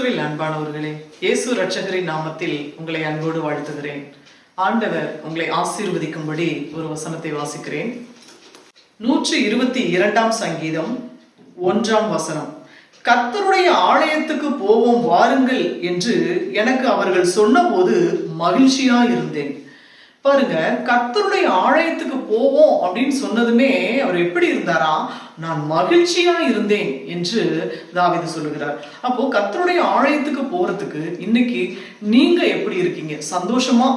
கிறிஸ்துவில் அன்பானவர்களே, இயேசு இரட்சகரின் நாமத்தில் உங்களை அன்போடு வாழ்த்துகிறேன். ஆண்டவர் உங்களை ஆசீர்வதிக்கும்படி ஒரு வசனத்தை வாசிக்கிறேன். 122 சங்கீதம் 1 கர்த்தருடைய ஆலயத்துக்கு போவோம் வாருங்கள் என்று எனக்கு அவர்கள் சொன்னபோது மகிழ்ச்சியா இருந்தேன். பாருங்க, கர்த்தருடைய ஆலயத்துக்கு போவோம் அப்படின்னு சொன்னதுமே அவர் எப்படி இருந்தாரா? நான் மகிழ்ச்சியா இருந்தேன் என்று தாவீது சொல்லுகிறார். அப்போ கர்த்தருடைய ஆலயத்துக்கு போறதுக்கு இன்னைக்கு நீங்க எப்படி இருக்கீங்க? சந்தோஷமா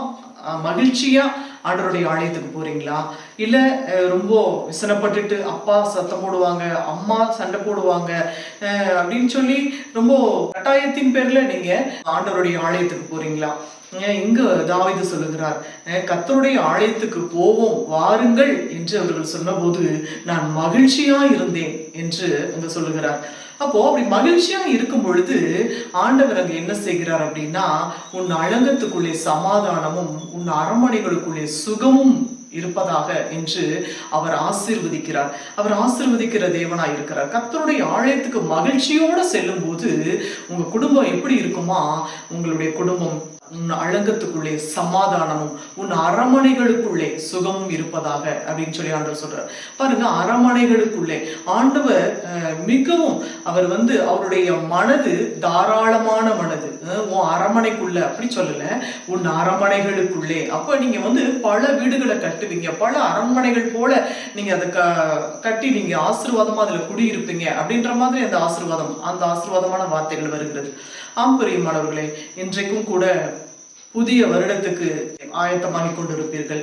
மகிழ்ச்சியா ஆண்டவருடைய ஆலயத்துக்கு போறீங்களா? இல்ல ரொம்ப விசனப்பட்டுட்டு அப்பா சத்தம் போடுவாங்க, அம்மா சண்டை போடுவாங்க அப்படின்னு சொல்லி ரொம்ப கட்டாயத்தின் பேர்ல நீங்க ஆண்டவருடைய ஆலயத்துக்கு போறீங்களா? இங்க தாவீது சொல்லுகிறார், கர்த்தருடைய ஆலயத்துக்கு போவோம் வாருங்கள் என்று அவர்கள் சொன்னபோது நான் மகிழ்ச்சியா இருந்தேன் என்று அங்க சொல்லுகிறார். அப்போ அப்படி மகிழ்ச்சியா இருக்கும் பொழுது ஆண்டவர் அங்க என்ன செய்கிறார் அப்படின்னா, உன் அலங்கத்துக்குள்ளே சமாதானமும் உன் அரண்மனைகளுக்குள்ளே சுகமும் இருப்பதாக என்று அவர் ஆசீர்வதிக்கிறார். அவர் ஆசீர்வதிக்கிற தேவனா இருக்கிறார். கர்த்தருடைய ஆலயத்துக்கு மகிழ்ச்சியோட செல்லும் போது உங்க குடும்பம் எப்படி இருக்குமா? உங்களுடைய குடும்பம் உன் அலங்கத்துக்குள்ளே சமாதானமும் உன் அரண்மனைகளுக்குள்ளே சுகமும் இருப்பதாக அப்படின்னு சொல்லி ஆண்டவர் சொல்றார். பாருங்க, அரண்மனைகளுக்குள்ளே ஆண்டவர் மிகவும் அவர் அவருடைய மனது தாராளமான மனது. உன் அரண்மனைக்குள்ள அப்படி சொல்லல, உன் அரண்மனைகளுக்குள்ளே. அப்ப நீங்க பல வீடுகளை கட்டுவீங்க, பல அரண்மனைகள் போல நீங்க அதை கட்டி நீங்க ஆசீர்வாதமா அதுல குடியிருப்பீங்க அப்படின்ற மாதிரி அந்த ஆசீர்வாதமான வார்த்தைகள் வருகிறது. பிரியமானவர்களே, இன்றைக்கும் கூட புதிய வருடத்துக்கு ஆயத்தமாகி கொண்டிருப்பீர்கள்.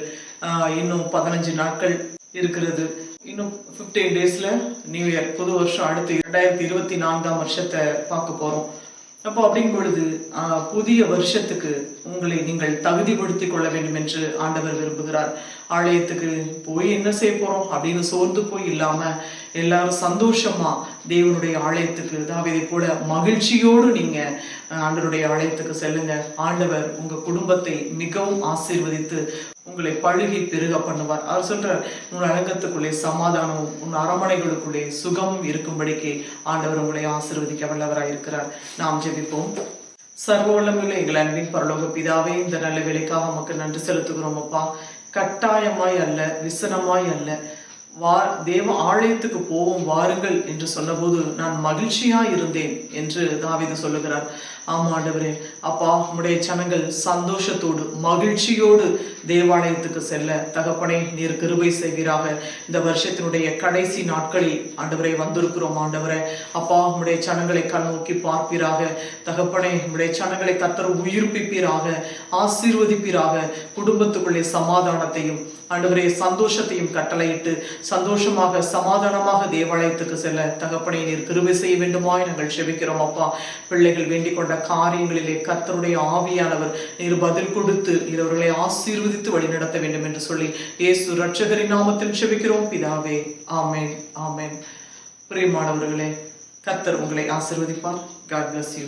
இன்னும் 15 நாட்கள் இருக்கிறது. இன்னும் 15 டேஸ்ல நியூ இயர், புது வருஷம். அடுத்து 2024 வருஷத்தை பார்க்க போறோம். அப்போ அப்படிங்கும் பொழுது புதிய வருஷத்துக்கு உங்களை நீங்கள் தகுதிப்படுத்திக் கொள்ள வேண்டும் என்று ஆண்டவர் விரும்புகிறார். ஆலயத்துக்கு போய் என்ன செய்ய போறோம் அப்படின்னு சோர்ந்து போய் இல்லாம எல்லாரும் சந்தோஷமா தேவனுடைய ஆலயத்துக்கு தாவீதை போல மகிழ்ச்சியோடு நீங்க ஆண்டவருடைய ஆலயத்துக்கு செல்லுங்க. ஆண்டவர் உங்க குடும்பத்தை மிகவும் ஆசீர்வதித்து உங்களை பழுகி பெருக பண்ணுவார். அவர் சொல்றார், உன் அலங்கத்துக்குள்ளே சமாதானமும் உன் அரண்மனைகளுக்குள்ளே சுகமும் இருக்கும்படிக்கு ஆண்டவர் உங்களை ஆசீர்வதிக்க வல்லவராய் இருக்கிறார். நாம் ஜெபிப்போம். சர்வ வல்லமையுள்ள எங்கள் அன்பின் பரலோக பிதாவே, இந்த நல்ல வேலைக்காக நமக்கு நன்றி செலுத்துகிறோம் அப்பா. கட்டாயமாய் அல்ல, விசனமாய் அல்ல, தேவ ஆலயத்துக்கு போவோம் வாருங்கள் என்று சொன்னபோது நான் மகிழ்ச்சியா இருந்தேன் என்று தாவீது சொல்லுகிறார். ஆமா ஆண்டவரே, அப்பா, உம்முடைய ஜனங்கள் சந்தோஷத்தோடு மகிழ்ச்சியோடு தேவாலயத்துக்கு செல்ல தகப்பனே நீர் கிருபை செய்வீராக. இந்த வருஷத்தினுடைய கடைசி நாட்களில் ஆண்டவரை வந்திருக்கிறோம். ஆண்டவரே அப்பா, உம்முடைய ஜனங்களை கண்ணோக்கி பார்ப்பீராக. தகப்பனே, உம்முடைய ஜனங்களை கர்த்தர் உயிர்ப்பிப்பீராக, ஆசீர்வதிப்பீராக. குடும்பத்துக்குள்ளே சமாதானத்தையும் ஆண்டவரே சந்தோஷத்தையும் கட்டளையிட்டு சந்தோஷமாக சமாதானமாக தேவாலயத்துக்கு செல்ல தகப்பனை நீர் கிருபை செய்ய வேண்டுமாய் நாங்கள் செபிக்கிறோம் அப்பா. பிள்ளைகள் வேண்டிக் கொண்ட காரியங்களிலே கர்த்தருடைய ஆவியானவர் நீர் பதில் கொடுத்து இவர்களை ஆசீர்வதித்து வழி நடத்த வேண்டும் என்று சொல்லி இயேசு இரட்சகரின் நாமத்தில் செபிக்கிறோம் பிதாவே. ஆமென், ஆமென். பிரியமானவர்களே, கர்த்தர் உங்களை ஆசீர்வதிப்பார். God bless you.